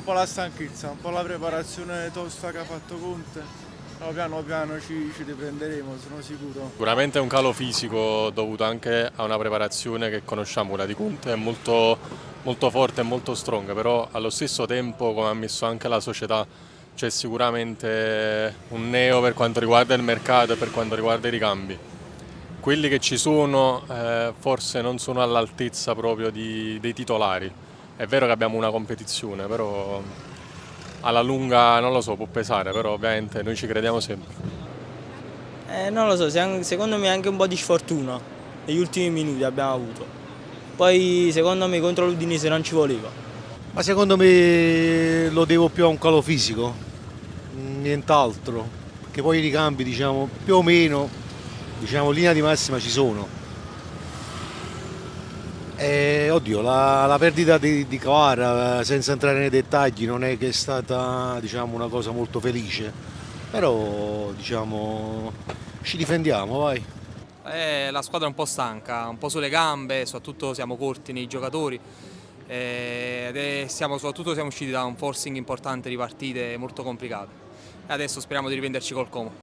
po' la stanchezza, un po' la preparazione tosta che ha fatto Conte. No, piano piano ci riprenderemo, sono sicuro. Sicuramente è un calo fisico dovuto anche a una preparazione che conosciamo, quella di Conte, è molto, molto forte e molto strong, però allo stesso tempo, come ha messo anche la società, c'è sicuramente un neo per quanto riguarda il mercato e per quanto riguarda i ricambi. Quelli che ci sono forse non sono all'altezza proprio dei titolari. È vero che abbiamo una competizione, però alla lunga non lo so, può pesare, però ovviamente noi ci crediamo sempre. Non lo so, secondo me anche un po' di sfortuna negli ultimi minuti abbiamo avuto. Poi secondo me contro l'Udinese non ci voleva. Ma secondo me lo devo più a un calo fisico, nient'altro, perché poi i ricambi diciamo più o meno, diciamo linea di massima ci sono. E, oddio, la perdita di Kvara, senza entrare nei dettagli, non è che è stata diciamo, una cosa molto felice, però diciamo, ci difendiamo, vai. La squadra è un po' stanca, un po' sulle gambe, soprattutto siamo corti nei giocatori soprattutto siamo usciti da un forcing importante di partite molto complicate e adesso speriamo di riprenderci col Como.